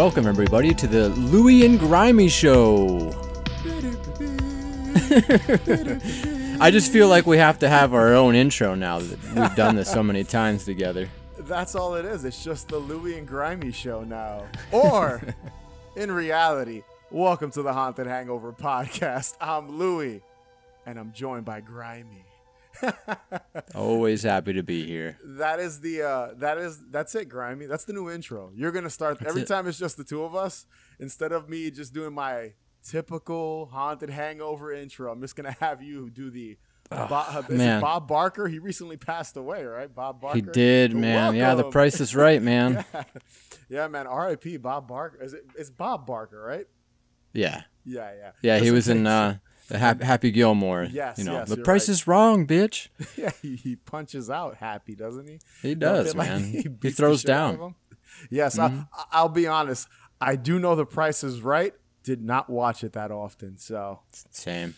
Welcome, everybody, to the Louie and Grimey show. I just feel like we have to have our own intro now that we've done this so many times together. That's all it is. It's just the Louie and Grimey show now. Or, in reality, welcome to the Haunted Hangover podcast. I'm Louie, and I'm joined by Grimey. Always happy to be here. That's it, Grimey. That's the new intro. You're gonna start every time it's just the two of us. Instead of me just doing my typical Haunted Hangover intro, I'm just gonna have you do the. Is it Bob Barker? He recently passed away, right? Bob Barker. He did, man. Welcome. Yeah, the price is right, man. Yeah, man. R.I.P. Bob Barker. It's Bob Barker, right? Yeah. Yeah, he was in the Happy Gilmore. Yes, the price is wrong, bitch. Yeah, he punches out Happy, doesn't he? He does, man. He throws down. Yes, I'll be honest. I do know The Price is Right. Did not watch it that often, so same.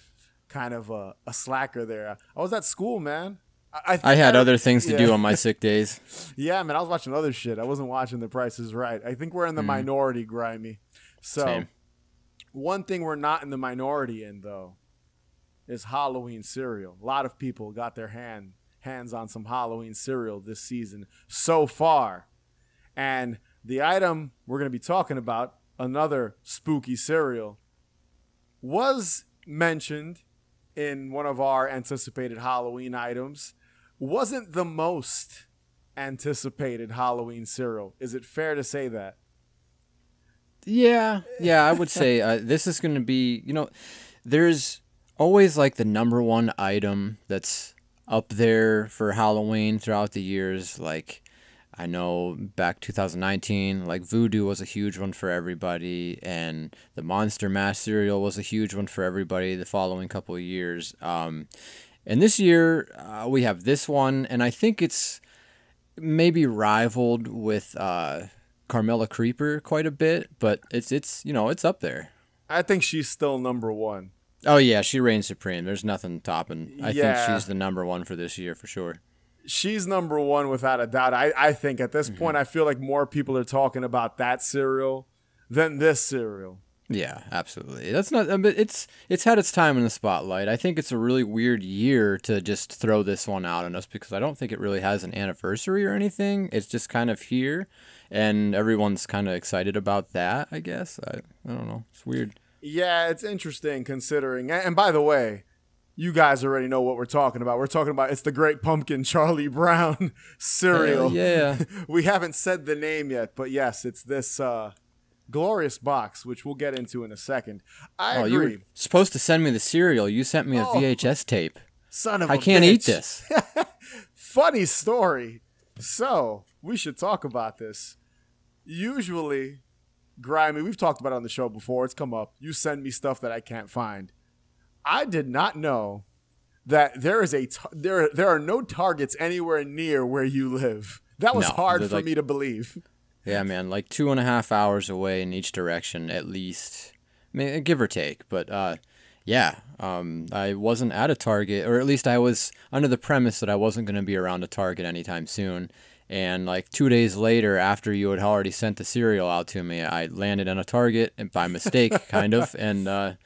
Kind of a slacker there. I was at school, man. I had other things to do on my sick days. Yeah, man, I was watching other shit. I wasn't watching The Price is Right. I think we're in the minority, Grimey. So, same. One thing we're not in the minority in, though, is Halloween cereal. A lot of people got their hands on some Halloween cereal this season so far. And the item we're going to be talking about, another spooky cereal, was mentioned in one of our anticipated Halloween items. Wasn't the most anticipated Halloween cereal. Is it fair to say that? Yeah, I would say this is going to be, there's always like the number one item that's up there for Halloween throughout the years. Like, I know back 2019, like Voodoo was a huge one for everybody, and the Monster Mash cereal was a huge one for everybody the following couple of years. And this year, we have this one, and I think it's maybe rivaled with Carmella Creeper quite a bit, but it's up there. I think she's still number one. Oh yeah, she reigns supreme. There's nothing topping. I think she's the number one for this year for sure. She's number one without a doubt. I think at this point, I feel like more people are talking about that cereal than this cereal. Yeah, absolutely. That's not. But it's had its time in the spotlight. I think it's a really weird year to just throw this one out on us because I don't think it really has an anniversary or anything. It's just kind of here, and everyone's kind of excited about that. I guess I don't know. It's weird. Yeah, it's interesting considering. And by the way, you guys already know what we're talking about. We're talking about it's the Great Pumpkin Charlie Brown cereal. Yeah. We haven't said the name yet, but yes, it's this glorious box, which we'll get into in a second. I agree. You were supposed to send me the cereal. You sent me a VHS tape. Son of a bitch. I can't eat this. Funny story. So, we should talk about this. Usually, Grimey, we've talked about it on the show before. It's come up. You send me stuff that I can't find. I did not know that there are no Targets anywhere near where you live. That was hard for me to believe. Yeah, man, like 2.5 hours away in each direction at least. I mean, give or take. But I wasn't at a Target, or at least I was under the premise that I wasn't going to be around a Target anytime soon. And like 2 days later, after you had already sent the cereal out to me, I landed on a Target and by mistake, kind of. And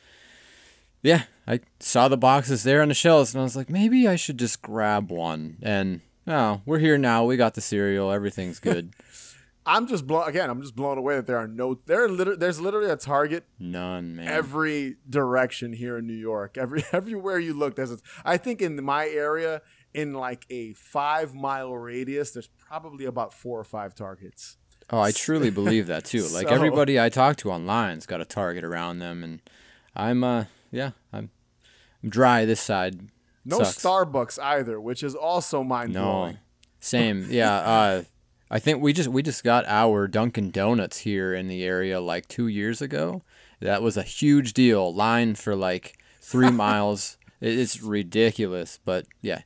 yeah, I saw the boxes there on the shelves, and I was like, maybe I should just grab one. And we're here now. We got the cereal. Everything's good. I'm just blown away that there's literally a Target. None, man. Every direction here in New York. Everywhere you look, I think in my area, in like a 5-mile radius, there's probably about 4 or 5 Targets. Oh, I truly believe that too. Like everybody I talk to online's got a Target around them, and I'm dry this side. No Sucks. Starbucks either, which is also mind-blowing. No, same. Yeah, I think we just got our Dunkin' Donuts here in the area like 2 years ago. That was a huge deal. Line for like 3 miles. It's ridiculous, but yeah.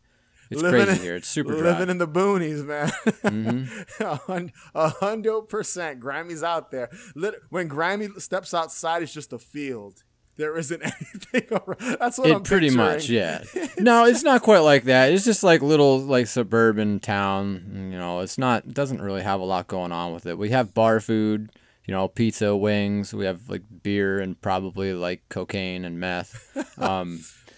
It's crazy here. It's super dry. Living in the boonies, man. 100%. Grimey's out there. When Grimey steps outside, it's just a field. There isn't anything around. That's what I'm pretty picturing. much, yeah. No, it's not quite like that. It's just like little like suburban town. It doesn't really have a lot going on with it. We have bar food. you know, pizza, wings. We have like beer and probably like cocaine and meth.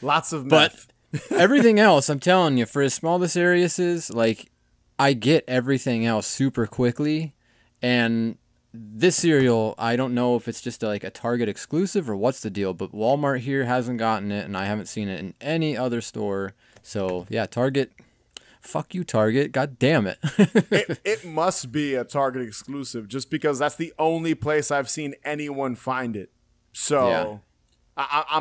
Lots of But meth. everything else, I'm telling you, for as small this area is, like, I get everything else super quickly. And this cereal, I don't know if it's just like a Target exclusive or what's the deal, but Walmart here hasn't gotten it, and I haven't seen it in any other store. So, yeah, Target, fuck you, Target. God damn it. It must be a Target exclusive just because that's the only place I've seen anyone find it. So Yeah.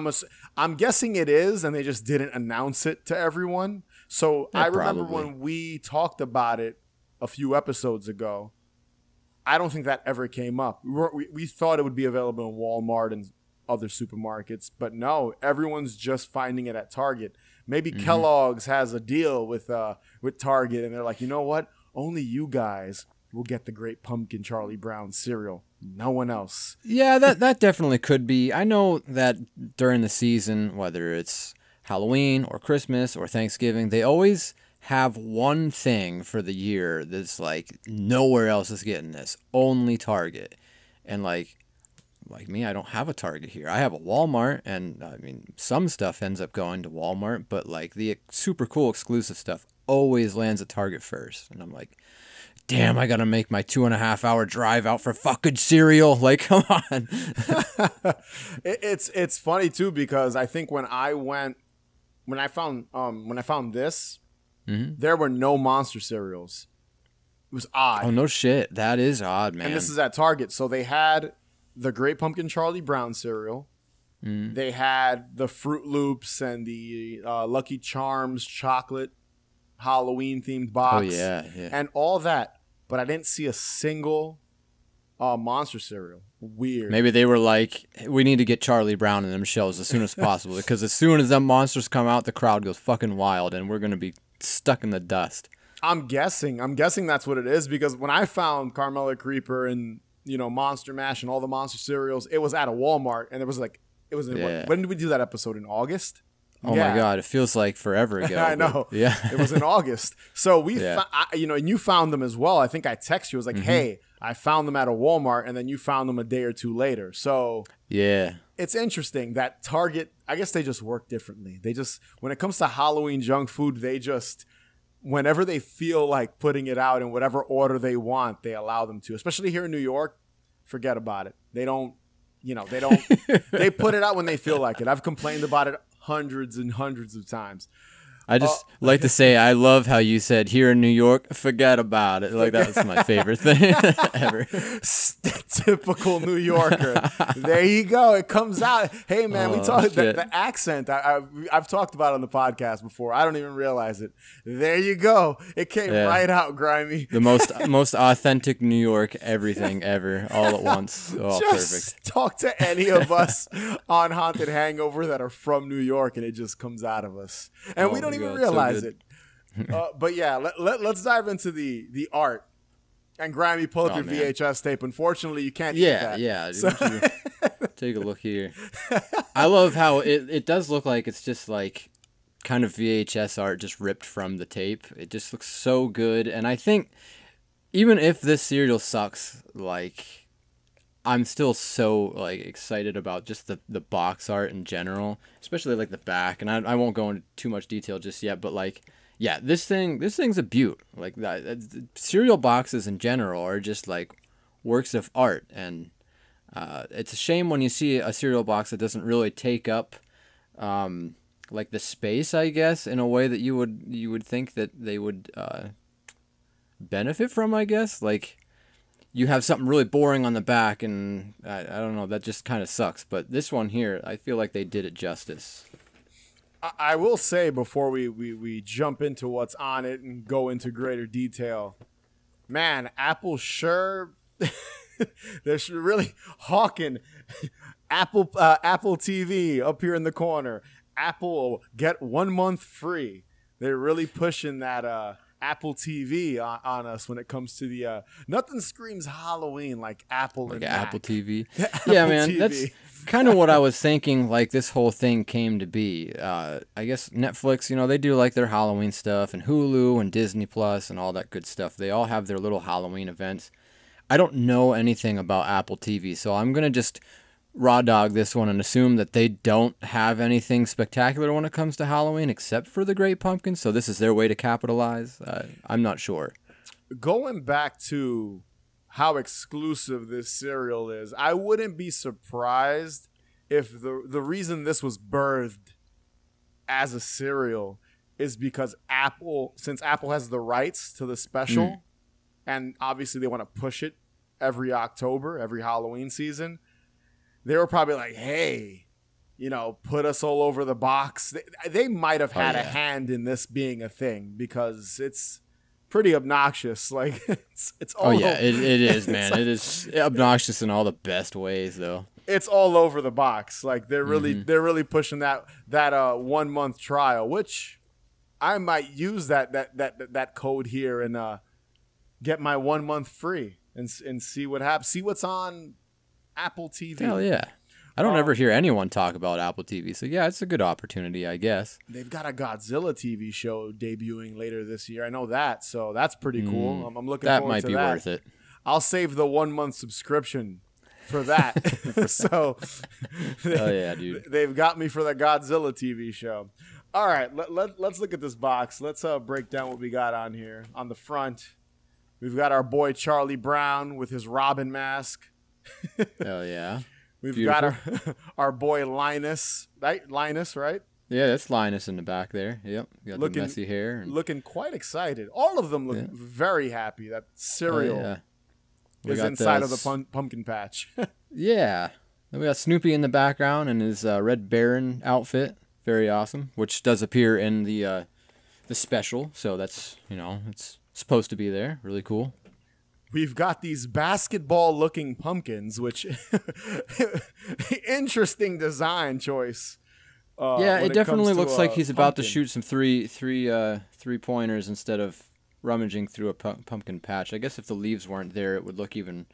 I'm guessing it is, and they just didn't announce it to everyone. So Yeah, I remember probably. when we talked about it a few episodes ago, I don't think that ever came up. We thought it would be available in Walmart and other supermarkets, but no, everyone's just finding it at Target. Maybe Kellogg's has a deal with Target, and they're like, you know what? Only you guys will get the Great Pumpkin Charlie Brown cereal. No one else. Yeah, that definitely could be. I know that during the season, whether it's Halloween or Christmas or Thanksgiving, they always have one thing for the year that's like nowhere else is getting this, only Target. And like me, I don't have a Target here. I have a Walmart, and I mean some stuff ends up going to Walmart, but like the super cool exclusive stuff always lands at Target first. And I'm like, damn, I gotta make my 2.5 hour drive out for fucking cereal. Like, come on. It's funny too because I think when I found this, there were no Monster cereals. It was odd. Oh no shit, that is odd, man. And this is at Target, so they had the Great Pumpkin Charlie Brown cereal. They had the Fruit Loops and the Lucky Charms chocolate Halloween themed box. Oh yeah. And all that, but I didn't see a single Monster cereal. Weird. Maybe they were like, we need to get Charlie Brown in them shelves as soon as possible, because as soon as them monsters come out, the crowd goes fucking wild, and we're gonna be stuck in the dust. I'm guessing that's what it is, because when I found Carmella Creeper and, you know, Monster Mash and all the Monster cereals, it was at a Walmart, and it was Yeah. when did we do that episode? In August? Oh my god, it feels like forever ago. I know. Yeah. It was in August. So Yeah. and you found them as well. I think I texted you. I was like, hey, I found them at a Walmart, and then you found them a day or two later. So Yeah. it's interesting that Target, I guess they just work differently. They just, when it comes to Halloween junk food, they just, whenever they feel like putting it out in whatever order they want, they allow them to. Especially here in New York, forget about it. They don't, they put it out when they feel like it. I've complained about it hundreds and hundreds of times. I just like to say I love how you said here in New York, forget about it. Like that was my favorite thing ever. Typical New Yorker. There you go. It comes out. Hey man, we talked the accent. I've talked about it on the podcast before. I don't even realize it. There you go. It came right out, Grimey. The most authentic New York everything ever, all at once. Oh, just perfect. Talk to any of us on Haunted Hangover that are from New York, and it just comes out of us, and we don't even realize it. But yeah, let's dive into the art. And Grimey, pull up your VHS tape. Unfortunately, you can't. Yeah. So, take a look here. I love how it does look like it's just like kind of VHS art just ripped from the tape. It just looks so good, and I think even if this cereal sucks, like I'm still so like excited about just the box art in general, especially like the back. And I won't go into too much detail just yet, but like, yeah, this thing's a beaut. Like that, cereal boxes in general are just like works of art, and it's a shame when you see a cereal box that doesn't really take up like the space, I guess, in a way that you would think that they would benefit from, I guess. Like, you have something really boring on the back, and I don't know, that just kind of sucks. But this one here, I feel like they did it justice. I will say before we jump into what's on it and go into greater detail, man, Apple sure they're really hawking Apple TV up here in the corner. Apple get 1 month free. They're really pushing that Apple TV on us when it comes to the nothing screams Halloween like Apple like and Apple Mac. TV. Apple Yeah, man, TV. that's kind of what I was thinking. Like this whole thing came to be. I guess Netflix, they do like their Halloween stuff, and Hulu and Disney Plus and all that good stuff. They all have their little Halloween events. I don't know anything about Apple TV, so I'm gonna just raw dog this one and assume that they don't have anything spectacular when it comes to Halloween except for the Great Pumpkin. So this is their way to capitalize. I'm not sure. Going back to how exclusive this cereal is, I wouldn't be surprised if the reason this was birthed as a cereal is because since Apple has the rights to the special, and obviously they want to push it every October, every Halloween season, they were probably like, hey, put us all over the box. They might have had a hand in this being a thing because it's pretty obnoxious. Like it's all over. It is, man. It is obnoxious in all the best ways, though. It's all over the box. Like they're really pushing that 1 month trial, which I might use that code here and get my 1 month free and see what happens. See what's on Apple TV. Hell yeah. I don't ever hear anyone talk about Apple TV, so yeah, it's a good opportunity, I guess. They've got a Godzilla TV show debuting later this year. I know that, so that's pretty cool. I'm looking forward to that. That might be worth it. I'll save the 1 month subscription for that. So, oh yeah, dude. They've got me for the Godzilla TV show. All right, let's look at this box. Let's break down what we got on here. On the front, we've got our boy Charlie Brown with his Robin mask. Hell yeah. We've Beautiful. got our boy Linus, right? Linus, right? Yeah, that's Linus in the back there. Yep. Got the messy hair. Looking quite excited. All of them look very happy that cereal is inside of the pumpkin patch. Yeah. Then we got Snoopy in the background in his Red Baron outfit. Very awesome. Which does appear in the special. So that's, it's supposed to be there. Really cool. We've got these basketball-looking pumpkins, which interesting design choice. Yeah, it definitely looks like he's about to shoot some three-pointers instead of rummaging through a pumpkin patch. I guess if the leaves weren't there, it would look even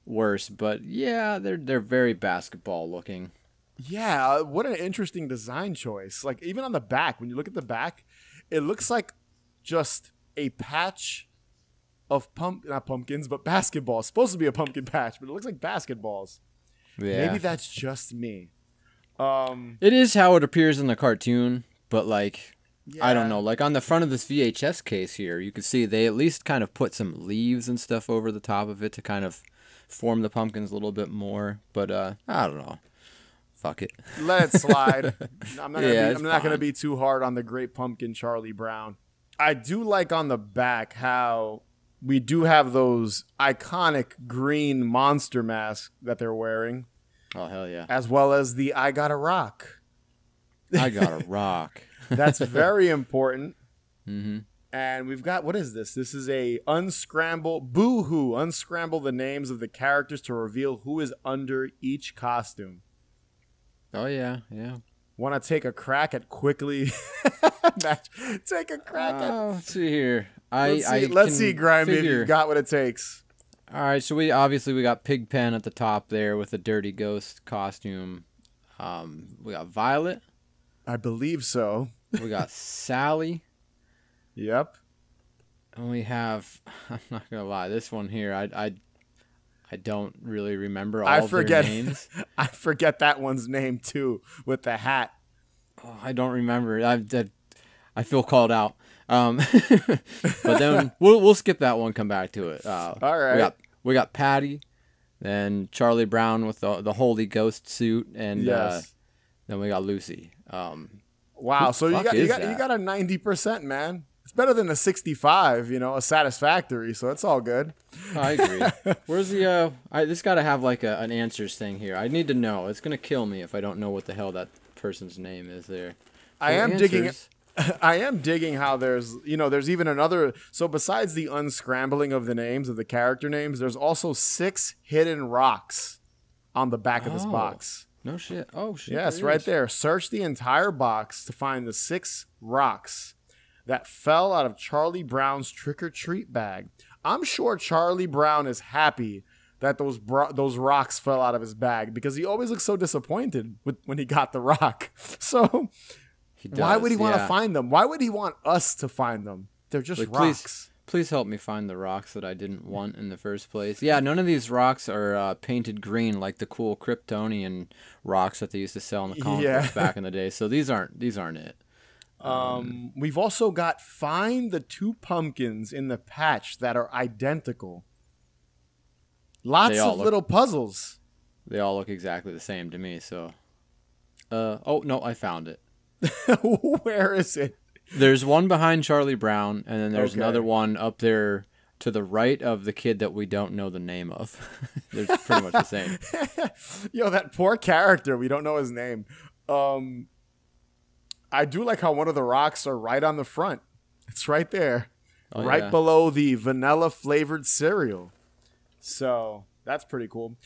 worse. But yeah, they're very basketball-looking. Yeah, what an interesting design choice. Like even on the back, when you look at the back, it looks like just a patch of not pumpkins, but basketballs. It's supposed to be a pumpkin patch, but it looks like basketballs. Yeah. Maybe that's just me. It is how it appears in the cartoon, but like, I don't know. Like on the front of this VHS case here, you can see they at least kind of put some leaves and stuff over the top of it to kind of form the pumpkins a little bit more. But I don't know. Fuck it. Let it slide. I'm not gonna be too hard on the Great Pumpkin Charlie Brown. I do like on the back how we do have those iconic green monster masks that they're wearing. Oh, hell yeah. As well as the I Gotta Rock. I Gotta Rock. That's very important. Mm-hmm. And we've got, what is this? This is a Boo-hoo. Unscramble the names of the characters to reveal who is under each costume. Oh, yeah, yeah. Want to take a crack at quickly? Take a crack at... Let's see here. Let's see, Grimey, if you've got what it takes. All right, so we got Pigpen at the top there with a Dirty Ghost costume. We got Violet. I believe so. We got Sally. Yep. And we have, I'm not gonna lie, this one here, I don't really remember all of their names. I forget that one's name too with the hat. Oh, I don't remember. I feel called out. But then we'll skip that one. Come back to it. All right. We got Patty, then Charlie Brown with the Holy Ghost suit, and then we got Lucy. Wow. So you got a 90%, man. It's better than a 65. A satisfactory. So it's all good. I agree. Where's the this got to have like an answers thing here. I need to know. It's gonna kill me if I don't know what the hell that person's name is there. I am digging how there's even another. So besides the unscrambling of the names of the character names, there's also 6 hidden rocks on the back of this box. No shit. Oh shit. Yes, right there. Search the entire box to find the 6 rocks that fell out of Charlie Brown's trick-or-treat bag. I'm sure Charlie Brown is happy that those rocks fell out of his bag because he always looks so disappointed when he got the rock. So why would he want to find them? Why would he want us to find them? They're just rocks. Please help me find the rocks that I didn't want in the first place. Yeah, none of these rocks are painted green like the cool Kryptonian rocks that they used to sell in the comic books back in the day. So these aren't it. We've also got find the 2 pumpkins in the patch that are identical. Lots of little puzzles. They all look exactly the same to me. So, oh no, I found it. Where is it? There's one behind Charlie Brown, and then there's another one up there to the right of the kid that we don't know the name of. They're pretty much the same. Yo, that poor character. We don't know his name. I do like how one of the rocks are right on the front. It's right there. Right below the vanilla flavored cereal. So that's pretty cool.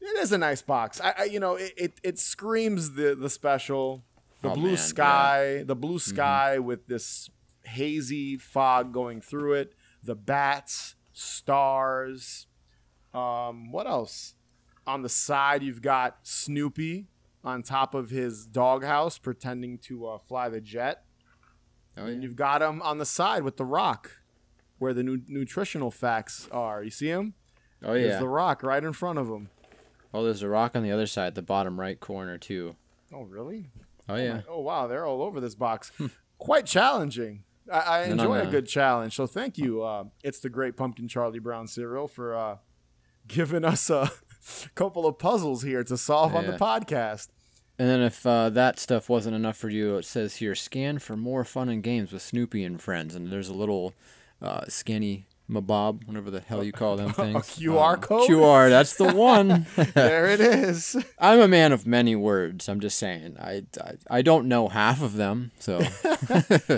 It is a nice box. It screams the special. The blue sky with this hazy fog going through it. The bats, stars. What else? On the side, you've got Snoopy on top of his doghouse pretending to fly the jet. And you've got him on the side with the rock where the nutritional facts are. You see him? Oh, yeah. There's the rock right in front of him. Oh, there's a rock on the other side, the bottom right corner, too. Oh, really? Oh, yeah. Oh, wow. They're all over this box. Quite challenging. I enjoy a good challenge. So thank you. It's the Great Pumpkin Charlie Brown cereal for giving us a couple of puzzles here to solve on the podcast. And then if that stuff wasn't enough for you, it says here, scan for more fun and games with Snoopy and friends. And there's a little scanny mabob, whatever the hell you call them things. A QR code? QR, that's the one. There it is. I'm a man of many words. I'm just saying. I don't know half of them, so.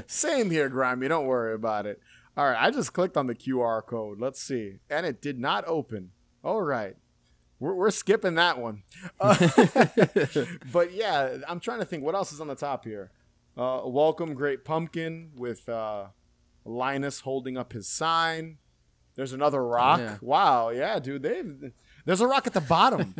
Same here, Grimey. Don't worry about it. All right, I just clicked on the QR code. Let's see. And it did not open. All right. We're skipping that one. But yeah, I'm trying to think what else is on the top here. Welcome, Great Pumpkin with Linus holding up his sign. There's another rock. Yeah. Wow, yeah, dude. There's a rock at the bottom.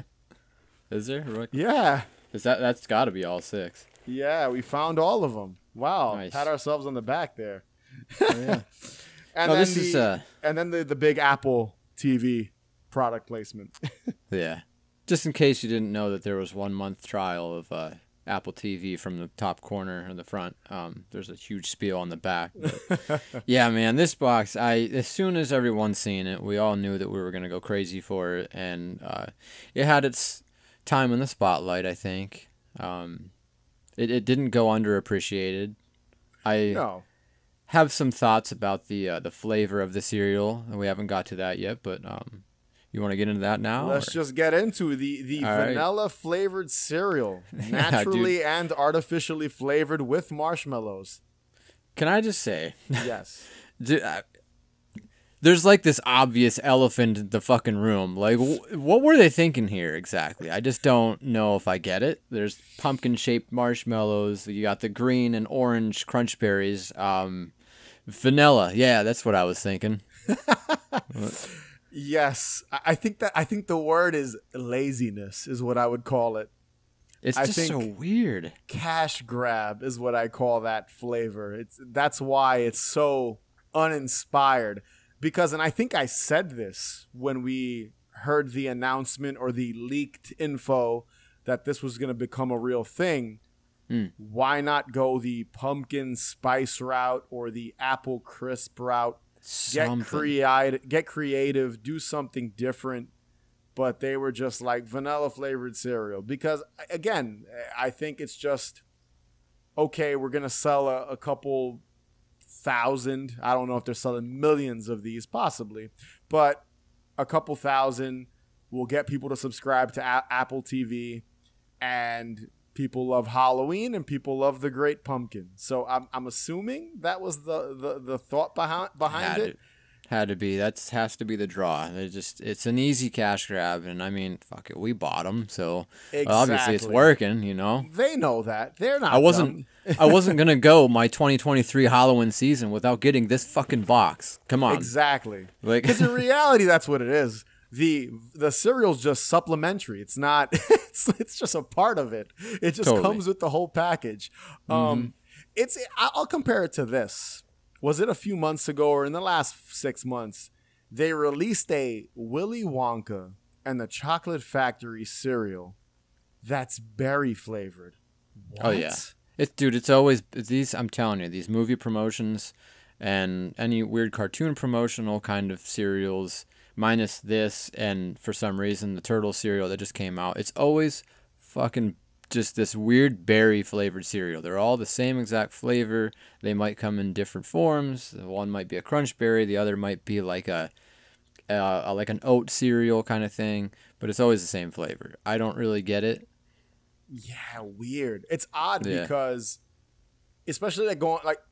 Is there? Yeah. That's got to be all 6. Yeah, we found all of them. Wow. Nice. Pat ourselves on the back there. Oh, yeah. And then the big Apple TV product placement. Yeah. Just in case you didn't know that there was 1 month trial of Apple TV from the top corner in the front. There's a huge spiel on the back. Yeah, man, this box, as soon as everyone's seen it, we all knew that we were going to go crazy for it. And it had its time in the spotlight, I think. It didn't go underappreciated. I have some thoughts about the flavor of the cereal, and we haven't got to that yet, but you want to get into that now? Let's just get into the vanilla flavored cereal, naturally and artificially flavored with marshmallows. Can I just say? Yes. There's like this obvious elephant in the fucking room. Like, what were they thinking here exactly? I just don't know if I get it. There's pumpkin-shaped marshmallows. You got the green and orange crunch berries. Vanilla. Yeah, that's what I was thinking. Yes, I think the word is laziness is what I would call it. It's just so weird. Cash grab is what I call that flavor. That's why it's so uninspired. Because, and I think I said this when we heard the announcement or the leaked info that this was going to become a real thing. Why not go the pumpkin spice route or the apple crisp route? Get creative, do something different. But they were just like vanilla flavored cereal. Because, again, I think it's just, okay, we're going to sell a couple thousand. I don't know if they're selling millions of these, possibly. But a couple thousand will get people to subscribe to Apple TV. And people love Halloween and people love the Great Pumpkin. So I'm assuming that was the thought behind it. Had to be. That has to be the draw. It's an easy cash grab, and I mean, fuck it, we bought them, so obviously it's working. You know, they know that. They're not. I wasn't gonna go my 2023 Halloween season without getting this fucking box. Come on. Exactly. Because in reality, that's what it is. The cereal's just supplementary. It's not. It's just a part of it. It just comes with the whole package. I'll compare it to this. was it a few months ago or in the last 6 months, they released a Willy Wonka and the Chocolate Factory cereal that's berry flavored. What? Oh yeah, it's always these. I'm telling you, these movie promotions and any weird cartoon promotional kind of cereals, minus this, and for some reason the turtle cereal that just came out. It's always fucking just this weird berry flavored cereal. They're all the same exact flavor. They might come in different forms. One might be a crunch berry, the other might be like like an oat cereal kind of thing, but it's always the same flavor. I don't really get it. Yeah, weird. It's odd Yeah. because, especially like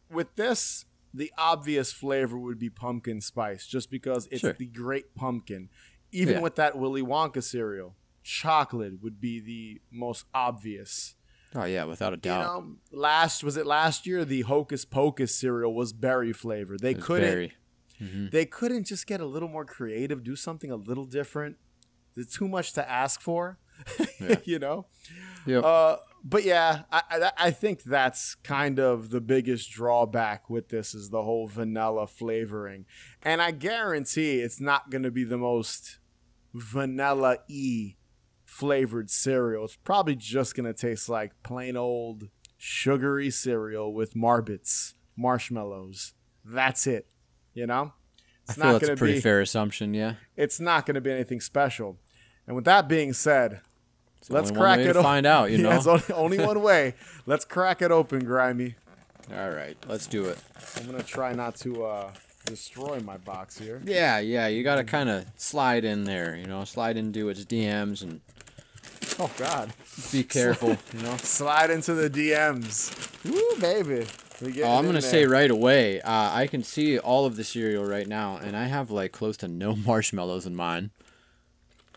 with this, the obvious flavor would be pumpkin spice, just because it's Sure. the great pumpkin. Even Yeah. with that Willy Wonka cereal, chocolate would be the most obvious. Oh yeah, without a You doubt. know, last year the Hocus Pocus cereal was berry flavored. They It was couldn't berry. Mhm. they couldn't just get a little more creative, do something a little different. It's too much to ask for, Yeah. you know. Yep. But yeah, I think that's kind of the biggest drawback with this is the whole vanilla flavoring, and I guarantee it's not going to be the most vanilla-y flavored cereal. It's probably just going to taste like plain old sugary cereal with Marbits, marshmallows. That's it. You know, I feel that's a gonna pretty fair assumption. Yeah. It's not going to be anything special. And with that being said, let's Only one crack way it to open. find out, you know. Yeah, it's only one way. Let's crack it open, Grimey. All right, let's do it. I'm gonna try not to destroy my box here. Yeah, you got to kind of slide in there, slide into its DMs and Oh God! be careful, Slide into the DMs. Woo, baby. I'm going to say right away, I can see all of the cereal right now, and I have like close to no marshmallows in mine.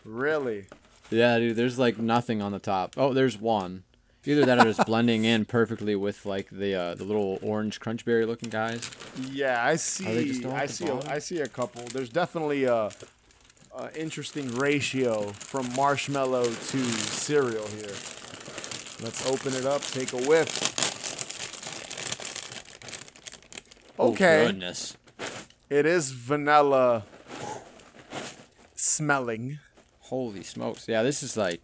Really? Yeah, dude, there's like nothing on the top. Oh, there's one. Either that or it's blending in perfectly with like the little orange crunch berry looking guys. Yeah, I Are they just see. all I at the see. bottom? I see a couple. There's definitely a interesting ratio from marshmallow to cereal here. Let's open it up. Take a whiff. Okay. Oh, goodness. It is vanilla smelling. Holy smokes. Yeah, this is like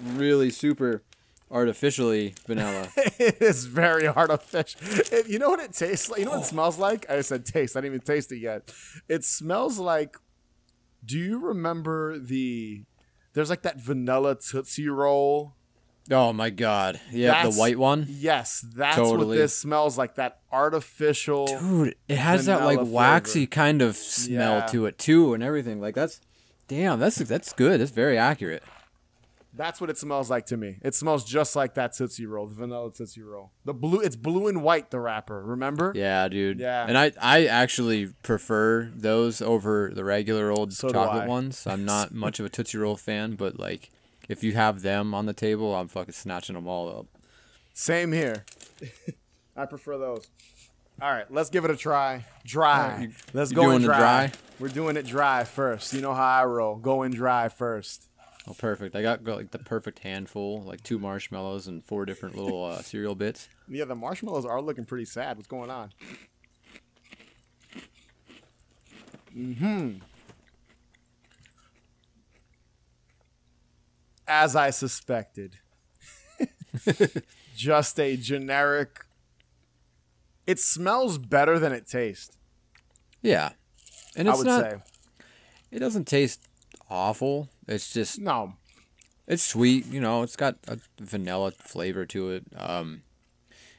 really super artificially vanilla. It is very artificial. You know what it tastes like? You know what it smells like? I said taste. I didn't even taste it yet. It smells like, do you remember there's like that vanilla Tootsie Roll? Oh my god. Yeah, the white one. Yes, that's Totally. what this smells like. That artificial. Dude, it has that like vanilla waxy flavor. kind of smell Yeah. to it too and everything. Like that's good. That's very accurate. That's what it smells like to me. It smells just like that Tootsie Roll, the vanilla Tootsie Roll. It's blue and white, the wrapper, remember? Yeah, dude. Yeah. And I actually prefer those over the regular old So do chocolate I. ones. I'm not much of a Tootsie Roll fan, but like if you have them on the table, I'm fucking snatching them all up. Same here. I prefer those. All right, let's give it a try. Dry. You- Let's you go in doing the dry. dry? We're doing it dry first. You know how I roll. Go in dry first. Oh, perfect. I got like the perfect handful, like 2 marshmallows and 4 different little cereal bits. Yeah, the marshmallows are looking pretty sad. What's going on? As I suspected. Just a generic. It smells better than it tastes. Yeah. And I it's would not say. it doesn't taste awful. It's just No. it's sweet, it's got a vanilla flavor to it.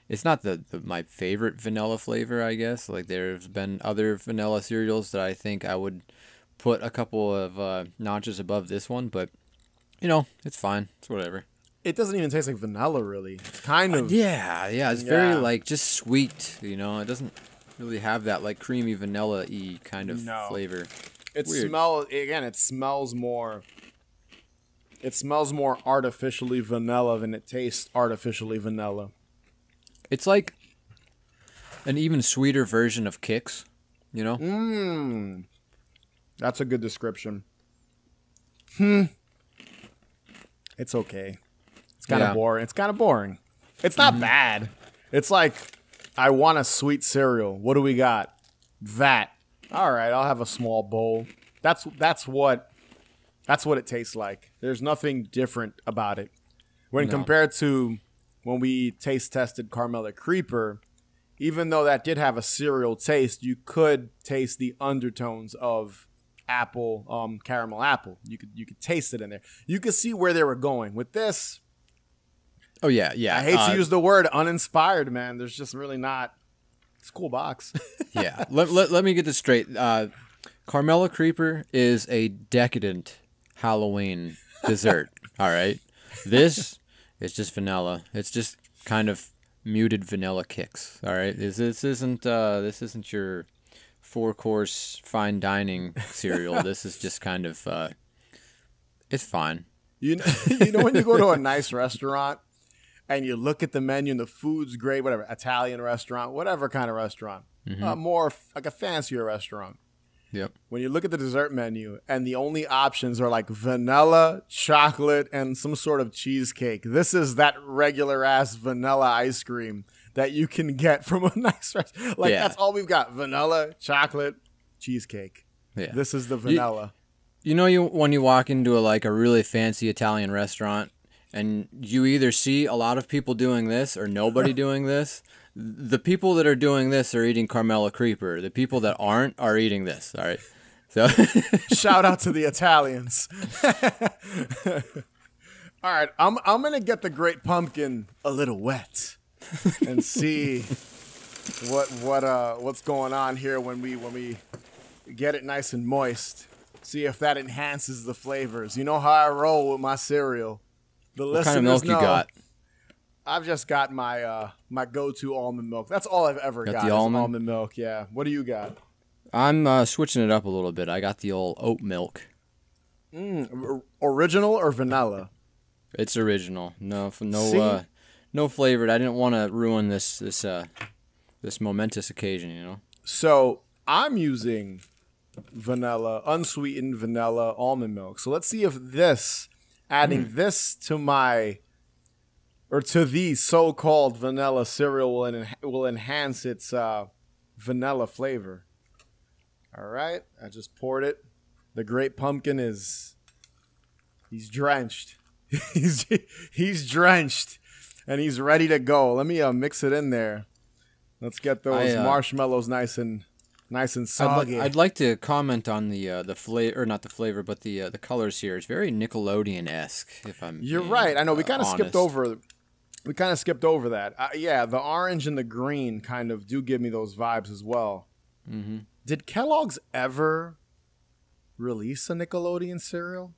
It's not my favorite vanilla flavor, I guess. Like there's been other vanilla cereals that I think I would put a couple of notches above this one, but it's fine. It's whatever. It doesn't even taste like vanilla, really. It's kind of. Yeah, it's very Yeah. like just sweet, It doesn't really have that like creamy vanilla-y kind of No. flavor. It Weird. smells more. It smells more artificially vanilla than it tastes artificially vanilla. It's like an even sweeter version of Kix, That's a good description. It's okay. It's kind of Yeah. boring. It's kind of boring. It's not bad. It's like I want a sweet cereal. What do we got? That. All right, I'll have a small bowl. That's what it tastes like. There's nothing different about it. When compared to when we taste tested Carmella Creeper, even though that did have a cereal taste, you could taste the undertones of apple, caramel apple. You could taste it in there. You could see where they were going with this. Oh yeah, yeah. I hate to use the word uninspired, man. There's just really not. It's a cool box. Yeah. Let me get this straight. Carmella Creeper is a decadent Halloween dessert. All right. This is just vanilla. It's just kind of muted vanilla kicks. All right. This isn't your 4-course fine dining cereal. This is just kind of it's fine. You know when you go to a nice restaurant and you look at the menu and the food's great, whatever, Italian restaurant, whatever kind of restaurant, more like a fancier restaurant. Yep. When you look at the dessert menu and the only options are like vanilla, chocolate, and some sort of cheesecake, this is that regular ass vanilla ice cream that you can get from a nice restaurant. Like that's all we've got: vanilla, chocolate, cheesecake. Yeah. This is the vanilla. When you walk into a really fancy Italian restaurant and you either see a lot of people doing this or nobody doing this. The people that are doing this are eating Carmella Creeper. The people that aren't are eating this. All right. So shout out to the Italians. All right, I'm gonna get the Great Pumpkin a little wet and see what's going on here when we get it nice and moist. See if that enhances the flavors. You know how I roll with my cereal. What kind of milk you got? I've just got my my go-to almond milk. That's all I've ever got. The almond milk. Yeah. What do you got? I'm switching it up a little bit. I got the old oat milk. Original or vanilla? It's original. No flavored. I didn't want to ruin this momentous occasion. So I'm using vanilla, unsweetened vanilla almond milk. So let's see if adding this to the so-called vanilla cereal will enhance its vanilla flavor. All right, I just poured it. The Great Pumpkin he's drenched. he's drenched, and he's ready to go. Let me mix it in there. Let's get those marshmallows nice and soggy. I'd like to comment on the flavor, or not the flavor, but the colors here. It's very Nickelodeon-esque. You're right. I know we kind of skipped over. We kind of skipped over that. Yeah, the orange and the green kind of do give me those vibes as well. Mm-hmm. Did Kellogg's ever release a Nickelodeon cereal?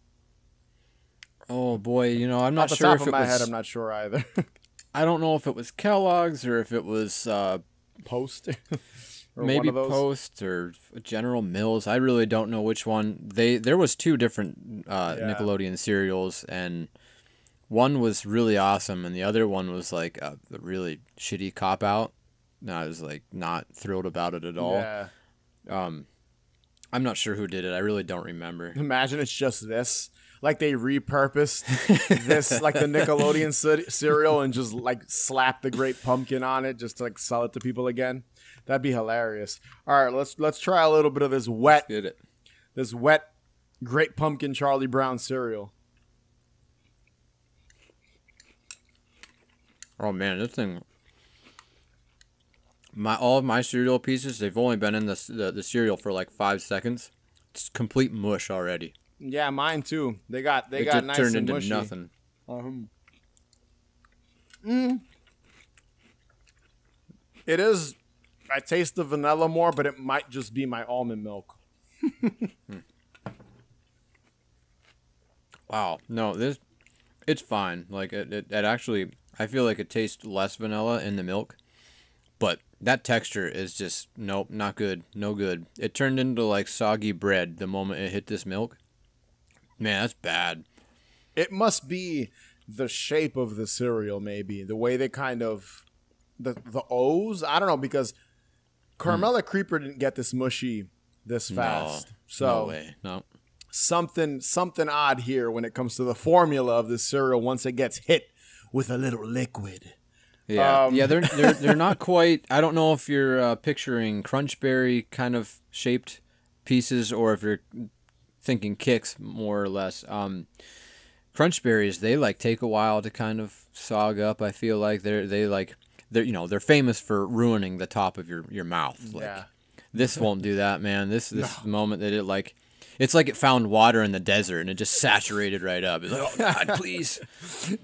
Oh boy, I'm not sure. Off the top of my head, I'm not sure either. I don't know if it was Kellogg's or if it was Post. Maybe Post or General Mills. I really don't know which one. There was 2 different Nickelodeon cereals, and one was really awesome, and the other one was like a really shitty cop-out. And I was like not thrilled about it at all. Yeah. I'm not sure who did it. I really don't remember. Imagine it's just this. Like they repurposed this, like the Nickelodeon cereal, and just like slap the Great Pumpkin on it just to like sell it to people again. That'd be hilarious. All right, let's try a little bit of this wet Great Pumpkin Charlie Brown cereal. Oh man, this thing. All of my cereal pieces, they've only been in the cereal for like 5 seconds. It's complete mush already. Yeah, mine too. They got nice and mushy. It turned into nothing. It is. I taste the vanilla more, but it might just be my almond milk. Wow. No, it's fine. Like it actually, I feel like it tastes less vanilla in the milk, but that texture is just nope, not good, no good. It turned into like soggy bread the moment it hit this milk. Man, that's bad. It must be the shape of the cereal, maybe the way they kind of the O's. I don't know, because Carmella Creeper didn't get this mushy this fast. No way. No. Something odd here when it comes to the formula of this cereal once it gets hit with a little liquid. Yeah, yeah, they're not quite. I don't know if you're picturing crunchberry kind of shaped pieces, or if you're thinking kicks more or less. Crunchberries, they like take a while to kind of sog up. I feel like they're famous for ruining the top of your mouth. Like, Yeah. this won't do that, man. This is the moment that it's like it found water in the desert and it just saturated right up. It's like, oh God, please.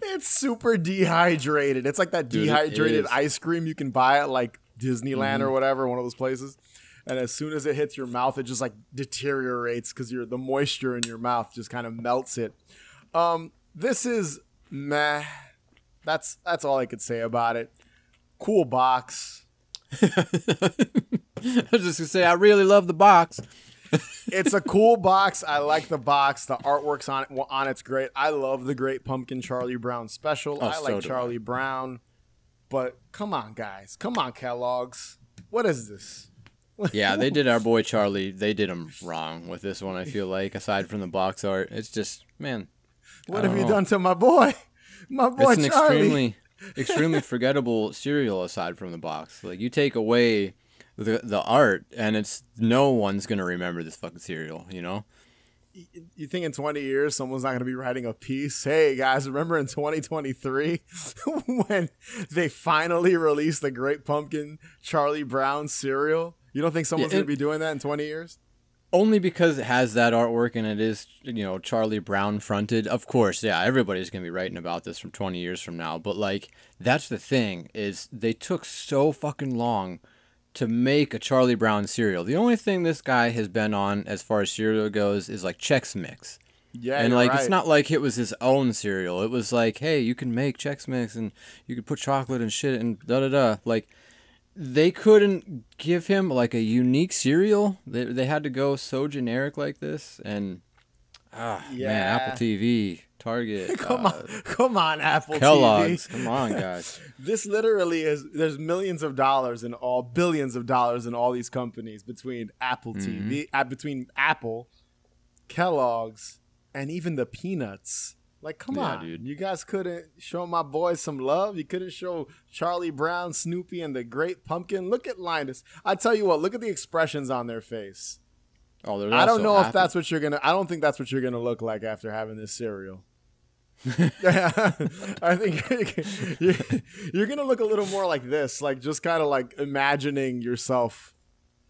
It's super dehydrated. It's like that dehydrated ice cream you can buy at like Disneyland or whatever, one of those places. And as soon as it hits your mouth, it just like deteriorates because the moisture in your mouth just kind of melts it. This is meh. That's all I could say about it. Cool box. I was just gonna say, I really love the box. It's a cool box. I like the box. The artwork's on it's great. I love the Great Pumpkin Charlie Brown special. I like Charlie Brown. But come on, guys. Come on, Kellogg's. What is this? Yeah, they did our boy Charlie. They did him wrong with this one, I feel like, aside from the box art. It's just, man. What have you done to my boy? My boy It's an Charlie. extremely forgettable cereal aside from the box. Like, you take away the art, and it's no one's going to remember this fucking cereal, you know? You think in 20 years someone's not going to be writing a piece? Hey, guys, remember in 2023 when they finally released the Great Pumpkin Charlie Brown cereal? You don't think someone's going to be doing that in 20 years? Only because it has that artwork and it is, Charlie Brown fronted. Of course, yeah, everybody's going to be writing about this from 20 years from now. But, like, that's the thing, is they took so fucking long to make a Charlie Brown cereal. The only thing this guy has been on as far as cereal goes is, like, Chex Mix. Yeah, and, like, right. It's not like it was his own cereal. It was like, hey, you can make Chex Mix and you can put chocolate and shit and da-da-da. Like, they couldn't give him like a unique cereal. They had to go so generic like this. And man, Apple TV, Target, come on, Apple Kellogg's, TV. Come on, guys. This literally there's millions of dollars in billions of dollars in all these companies between Apple TV, between Apple, Kellogg's, and even the Peanuts. Like, come on, dude. You guys couldn't show my boys some love? You couldn't show Charlie Brown, Snoopy, and the Great Pumpkin? Look at Linus. I tell you what, look at the expressions on their face. Oh, I don't know if that's what you're going to... I don't think that's what you're going to look like after having this cereal. I think you're going to look a little more like this. Like, just kind of like imagining yourself,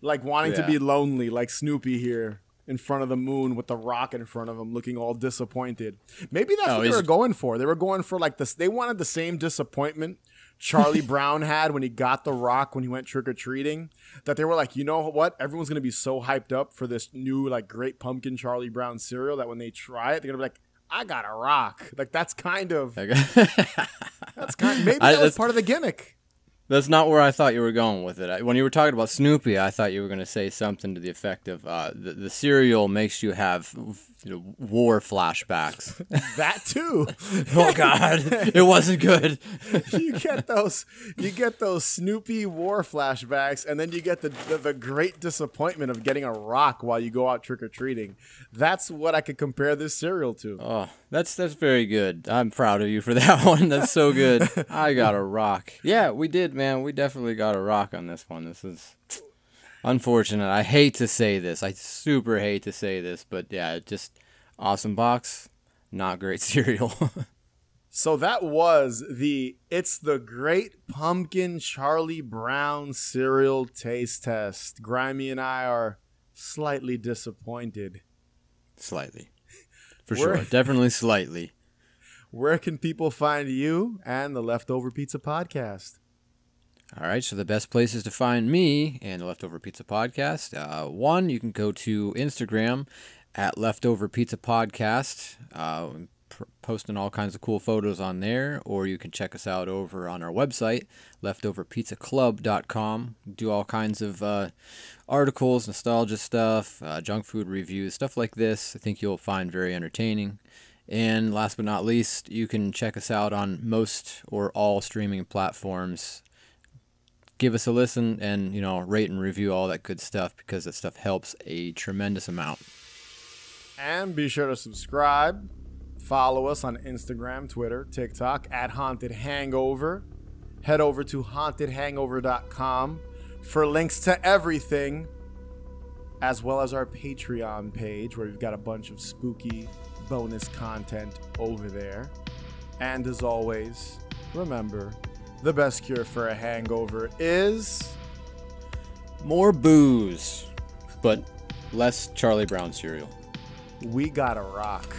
like wanting to be lonely, like Snoopy here. In front of the moon with the rock in front of him, looking all disappointed. Maybe that's what they were going for. They were going for like this. They wanted the same disappointment Charlie Brown had when he got the rock when he went trick-or-treating. That they were like, you know what? Everyone's going to be so hyped up for this new like Great Pumpkin Charlie Brown cereal that when they try it, they're going to be like, I got a rock. Like that's kind of maybe that was part of the gimmick. That's not where I thought you were going with it. When you were talking about Snoopy, I thought you were going to say something to the effect of the cereal makes you have war flashbacks. That too. Oh God, it wasn't good. You get those Snoopy war flashbacks, and then you get the great disappointment of getting a rock while you go out trick or treating. That's what I could compare this cereal to. Oh, that's very good. I'm proud of you for that one. That's so good. I got a rock. Yeah, we did, man. We definitely got a rock on this one. This is unfortunate. I hate to say this. I super hate to say this, but yeah, just awesome box, not great cereal. So that was It's the Great Pumpkin Charlie Brown cereal taste test. Grimey and I are slightly disappointed. Slightly. For sure. Definitely slightly. Where can people find you and the Leftover Pizza Podcast? All right, so the best places to find me and the Leftover Pizza Podcast. One, you can go to Instagram at Leftover Pizza Podcast, posting all kinds of cool photos on there, or you can check us out over on our website, leftoverpizzaclub.com. Do all kinds of articles, nostalgia stuff, junk food reviews, stuff like this. I think you'll find very entertaining. And last but not least, you can check us out on most or all streaming platforms. Give us a listen and, rate and review all that good stuff because that stuff helps a tremendous amount. And be sure to subscribe. Follow us on Instagram, Twitter, TikTok at Haunted Hangover. head over to hauntedhangover.com for links to everything, as well as our Patreon page where we've got a bunch of spooky bonus content over there. And as always, remember, the best cure for a hangover is more booze, but less Charlie Brown cereal. we gotta rock.